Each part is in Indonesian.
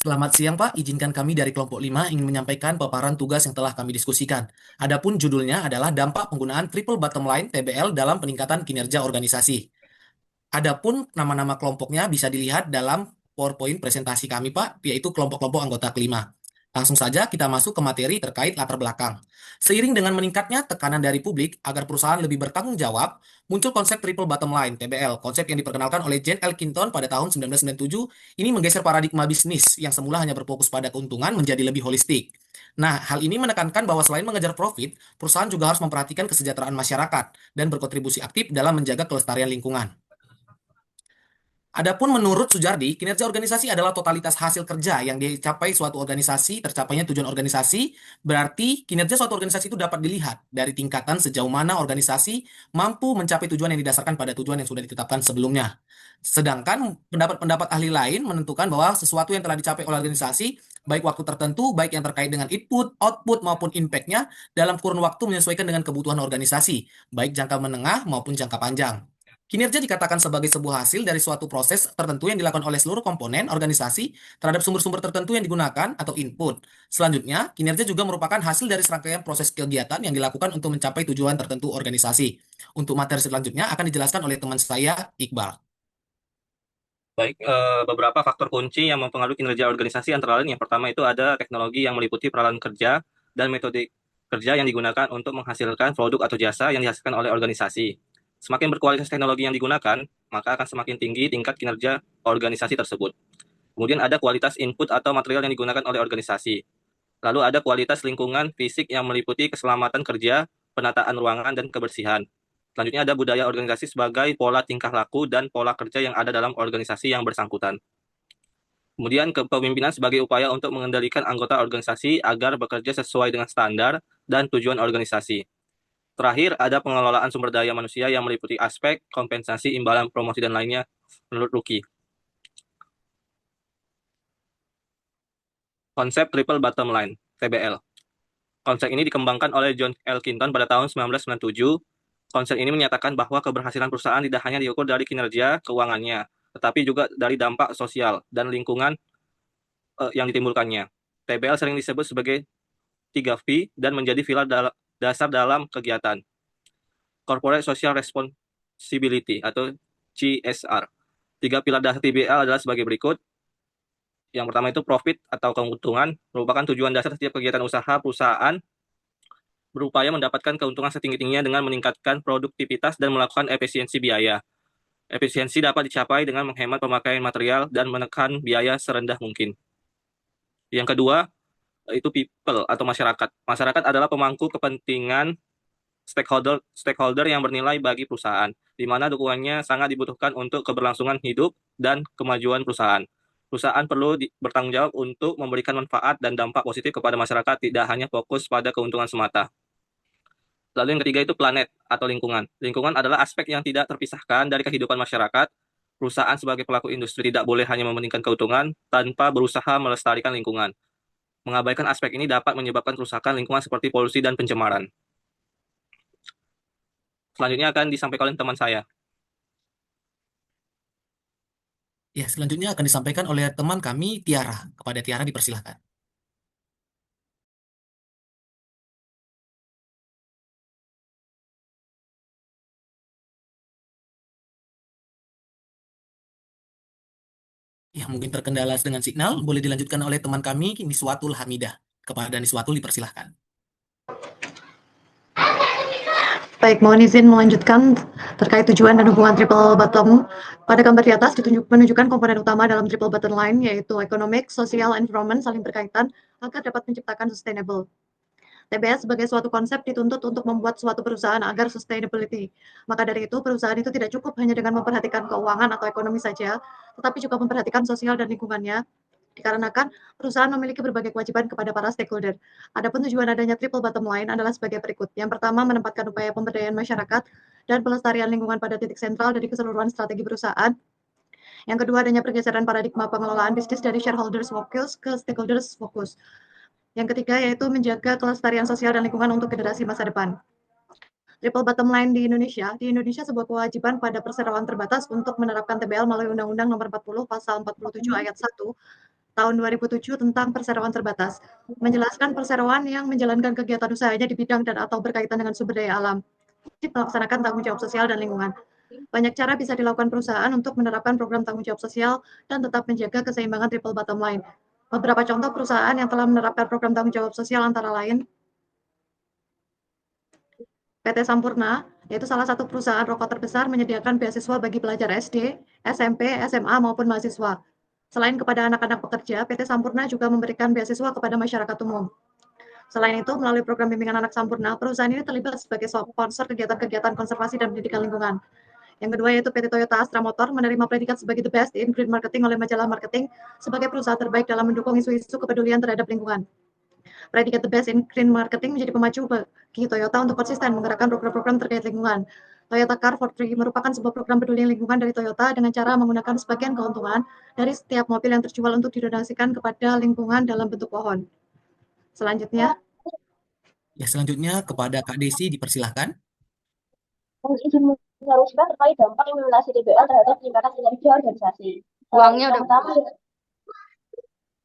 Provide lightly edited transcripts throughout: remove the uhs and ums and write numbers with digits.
Selamat siang, Pak. Izinkan kami dari kelompok 5 ingin menyampaikan paparan tugas yang telah kami diskusikan. Adapun judulnya adalah dampak penggunaan triple bottom line TBL dalam peningkatan kinerja organisasi. Adapun nama-nama kelompoknya bisa dilihat dalam PowerPoint presentasi kami, Pak, yaitu kelompok-kelompok anggota kelima. Langsung saja kita masuk ke materi terkait latar belakang. Seiring dengan meningkatnya tekanan dari publik agar perusahaan lebih bertanggung jawab, muncul konsep triple bottom line (TBL). Konsep yang diperkenalkan oleh Jane Elkington pada tahun 1997 ini menggeser paradigma bisnis yang semula hanya berfokus pada keuntungan menjadi lebih holistik. Nah, hal ini menekankan bahwa selain mengejar profit, perusahaan juga harus memperhatikan kesejahteraan masyarakat dan berkontribusi aktif dalam menjaga kelestarian lingkungan. Adapun menurut Sujardi, kinerja organisasi adalah totalitas hasil kerja yang dicapai suatu organisasi, tercapainya tujuan organisasi, berarti kinerja suatu organisasi itu dapat dilihat dari tingkatan sejauh mana organisasi mampu mencapai tujuan yang didasarkan pada tujuan yang sudah ditetapkan sebelumnya. Sedangkan pendapat-pendapat ahli lain menentukan bahwa sesuatu yang telah dicapai oleh organisasi, baik waktu tertentu, baik yang terkait dengan input, output, maupun impact-nya, dalam kurun waktu menyesuaikan dengan kebutuhan organisasi, baik jangka menengah maupun jangka panjang. Kinerja dikatakan sebagai sebuah hasil dari suatu proses tertentu yang dilakukan oleh seluruh komponen organisasi terhadap sumber-sumber tertentu yang digunakan atau input. Selanjutnya, kinerja juga merupakan hasil dari serangkaian proses kegiatan yang dilakukan untuk mencapai tujuan tertentu organisasi. Untuk materi selanjutnya akan dijelaskan oleh teman saya, Iqbal. Baik, beberapa faktor kunci yang mempengaruhi kinerja organisasi antara lain yang pertama itu ada teknologi yang meliputi peralatan kerja dan metode kerja yang digunakan untuk menghasilkan produk atau jasa yang dihasilkan oleh organisasi. Semakin berkualitas teknologi yang digunakan, maka akan semakin tinggi tingkat kinerja organisasi tersebut. Kemudian ada kualitas input atau material yang digunakan oleh organisasi. Lalu ada kualitas lingkungan fisik yang meliputi keselamatan kerja, penataan ruangan, dan kebersihan. Selanjutnya ada budaya organisasi sebagai pola tingkah laku dan pola kerja yang ada dalam organisasi yang bersangkutan. Kemudian kepemimpinan sebagai upaya untuk mengendalikan anggota organisasi agar bekerja sesuai dengan standar dan tujuan organisasi. Terakhir, ada pengelolaan sumber daya manusia yang meliputi aspek kompensasi, imbalan, promosi, dan lainnya menurut Lucky. Konsep Triple Bottom Line, TBL. Konsep ini dikembangkan oleh John Elkington pada tahun 1997. Konsep ini menyatakan bahwa keberhasilan perusahaan tidak hanya diukur dari kinerja keuangannya, tetapi juga dari dampak sosial dan lingkungan yang ditimbulkannya. TBL sering disebut sebagai 3V dan menjadi pilar dasar dalam kegiatan. Corporate Social Responsibility atau CSR. Tiga pilar dasar TBL adalah sebagai berikut. Yang pertama itu profit atau keuntungan, merupakan tujuan dasar setiap kegiatan usaha perusahaan berupaya mendapatkan keuntungan setinggi-tingginya dengan meningkatkan produktivitas dan melakukan efisiensi biaya. Efisiensi dapat dicapai dengan menghemat pemakaian material dan menekan biaya serendah mungkin. Yang kedua, itu people atau masyarakat. Masyarakat adalah pemangku kepentingan stakeholder yang bernilai bagi perusahaan, di mana dukungannya sangat dibutuhkan untuk keberlangsungan hidup dan kemajuan perusahaan. Perusahaan perlu bertanggung jawab untuk memberikan manfaat dan dampak positif kepada masyarakat, tidak hanya fokus pada keuntungan semata. Lalu yang ketiga itu planet atau lingkungan. Lingkungan adalah aspek yang tidak terpisahkan dari kehidupan masyarakat. Perusahaan sebagai pelaku industri tidak boleh hanya mementingkan keuntungan tanpa berusaha melestarikan lingkungan. Mengabaikan aspek ini dapat menyebabkan kerusakan lingkungan seperti polusi dan pencemaran. Selanjutnya akan disampaikan oleh teman saya. Ya, selanjutnya akan disampaikan oleh teman kami, Tiara. Kepada Tiara dipersilahkan. Ya, mungkin terkendala dengan signal, boleh dilanjutkan oleh teman kami, Niswatul Hamidah. Kepada Niswatul dipersilahkan. Baik, mohon izin melanjutkan terkait tujuan dan hubungan triple bottom. Pada gambar di atas menunjukkan komponen utama dalam triple bottom line, yaitu economic, social, environment saling berkaitan agar dapat menciptakan sustainable. TBS sebagai suatu konsep dituntut untuk membuat suatu perusahaan agar sustainability. Maka dari itu, perusahaan itu tidak cukup hanya dengan memperhatikan keuangan atau ekonomi saja, tetapi juga memperhatikan sosial dan lingkungannya, dikarenakan perusahaan memiliki berbagai kewajiban kepada para stakeholder. Adapun tujuan adanya triple bottom line adalah sebagai berikut. Yang pertama, menempatkan upaya pemberdayaan masyarakat dan pelestarian lingkungan pada titik sentral dari keseluruhan strategi perusahaan. Yang kedua, adanya pergeseran paradigma pengelolaan bisnis dari shareholders focus ke stakeholders focus. Yang ketiga, yaitu menjaga kelestarian sosial dan lingkungan untuk generasi masa depan. Triple bottom line di Indonesia sebuah kewajiban pada perseroan terbatas untuk menerapkan TBL melalui Undang-Undang Nomor 40 Pasal 47 Ayat 1 tahun 2007 tentang perseroan terbatas, menjelaskan perseroan yang menjalankan kegiatan usahanya di bidang dan atau berkaitan dengan sumber daya alam, melaksanakan tanggung jawab sosial dan lingkungan. Banyak cara bisa dilakukan perusahaan untuk menerapkan program tanggung jawab sosial dan tetap menjaga keseimbangan triple bottom line. Beberapa contoh perusahaan yang telah menerapkan program tanggung jawab sosial antara lain PT Sampurna, yaitu salah satu perusahaan rokok terbesar menyediakan beasiswa bagi pelajar SD, SMP, SMA maupun mahasiswa. Selain kepada anak-anak pekerja, PT Sampurna juga memberikan beasiswa kepada masyarakat umum. Selain itu, melalui program bimbingan anak Sampurna, perusahaan ini terlibat sebagai sponsor kegiatan-kegiatan konservasi dan pendidikan lingkungan. Yang kedua yaitu PT Toyota Astra Motor menerima predikat sebagai the best in green marketing oleh majalah marketing sebagai perusahaan terbaik dalam mendukung isu-isu kepedulian terhadap lingkungan. Predikat the best in green marketing menjadi pemacu bagi Toyota untuk konsisten menggerakkan program-program terkait lingkungan. Toyota Car for Free merupakan sebuah program peduli lingkungan dari Toyota dengan cara menggunakan sebagian keuntungan dari setiap mobil yang terjual untuk didonasikan kepada lingkungan dalam bentuk pohon. Selanjutnya, Ya, selanjutnya kepada Kak Desi dipersilahkan. Mohon izin meneruskan terkait dampak implementasi TBL terhadap peningkatan kinerja organisasi. Uangnya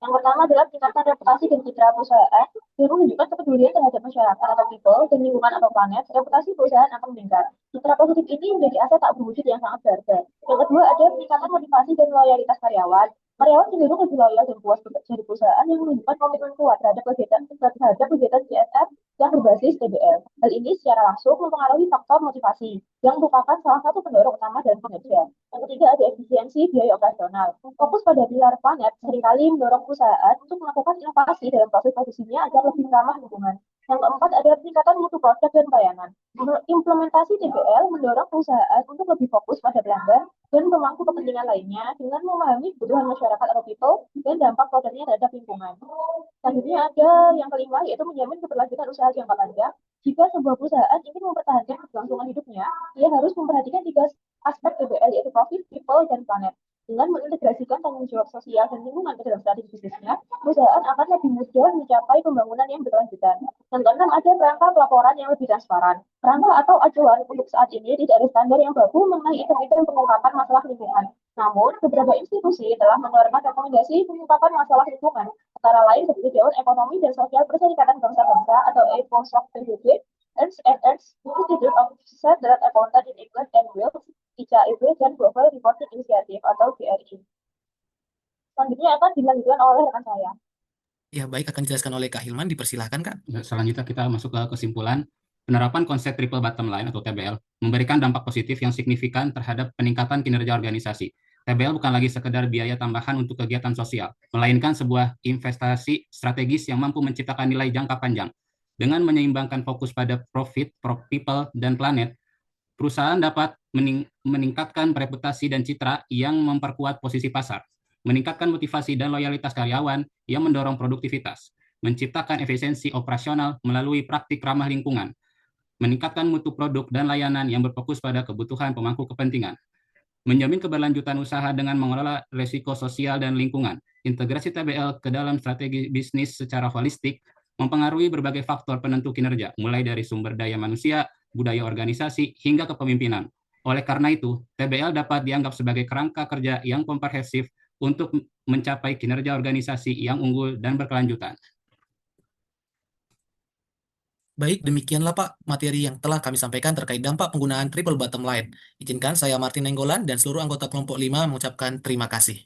Yang pertama adalah peningkatan reputasi dan citra perusahaan yang menunjukkan kepedulian terhadap masyarakat atau people dan lingkungan atau planet. Reputasi perusahaan akan meningkat. Citra positif ini menjadi aset tak berwujud yang sangat berharga. Yang kedua ada peningkatan motivasi dan loyalitas karyawan. Karyawan cenderung lebih loyal dan puas bekerja di perusahaan yang menunjukkan komitmen kuat terhadap kegiatan CSR yang berbasis TBL. Hal ini secara langsung mempengaruhi faktor motivasi yang merupakan salah satu pendorong utama dalam kinerja. Yang ketiga ada efisiensi biaya operasional. Fokus pada pilar planet seringkali mendorong perusahaan untuk melakukan inovasi dalam proses produksinya agar lebih ramah lingkungan. Yang keempat ada peningkatan mutu produk dan pelayanan. Implementasi TBL mendorong perusahaan untuk lebih fokus pada pelanggan dan pemangku kepentingan lainnya dengan memahami kebutuhan masyarakat atau people dan dampak produknya terhadap lingkungan. Selanjutnya ada yang kelima yaitu menjamin keberlanjutan usaha jangka panjang. Jika sebuah perusahaan ingin mempertahankan keberlangsungan hidupnya, ia harus memperhatikan tiga aspek TBL yaitu profit, people, dan planet. Dengan mengintegrasikan tanggung jawab sosial dan lingkungan ke dalam strategi bisnisnya, perusahaan akan lebih mudah mencapai pembangunan yang berkelanjutan. Dan keenam ada kerangka pelaporan yang lebih transparan. Kerangka atau acuan untuk saat ini tidak ada standar yang baku mengenai item-item pengungkapan masalah lingkungan. Namun, beberapa institusi telah mengeluarkan rekomendasi pengungkapan masalah lingkungan, antara lain seperti Dewan Ekonomi dan Sosial Perserikatan Bangsa-Bangsa atau ECOSOC PBB, Ernst & Institute of Chartered Accountants in England and Wales, ICAEW, dan Global Reporting Initiative atau GRI. Selanjutnya akan dilanjutkan oleh rekan saya. Ya, baik, akan dijelaskan oleh Kak Hilman, dipersilahkan Kak. Selanjutnya kita masuk ke kesimpulan. Penerapan konsep triple bottom line atau TBL memberikan dampak positif yang signifikan terhadap peningkatan kinerja organisasi. TBL bukan lagi sekedar biaya tambahan untuk kegiatan sosial, melainkan sebuah investasi strategis yang mampu menciptakan nilai jangka panjang. Dengan menyeimbangkan fokus pada profit, people, dan planet, perusahaan dapat meningkatkan reputasi dan citra yang memperkuat posisi pasar, meningkatkan motivasi dan loyalitas karyawan yang mendorong produktivitas, menciptakan efisiensi operasional melalui praktik ramah lingkungan, meningkatkan mutu produk dan layanan yang berfokus pada kebutuhan pemangku kepentingan, menjamin keberlanjutan usaha dengan mengelola risiko sosial dan lingkungan. Integrasi TBL ke dalam strategi bisnis secara holistik mempengaruhi berbagai faktor penentu kinerja, mulai dari sumber daya manusia, budaya organisasi, hingga kepemimpinan. Oleh karena itu, TBL dapat dianggap sebagai kerangka kerja yang komprehensif untuk mencapai kinerja organisasi yang unggul dan berkelanjutan. Baik, demikianlah Pak materi yang telah kami sampaikan terkait dampak penggunaan triple bottom line. Izinkan saya Martin Nenggolan dan seluruh anggota kelompok 5 mengucapkan terima kasih.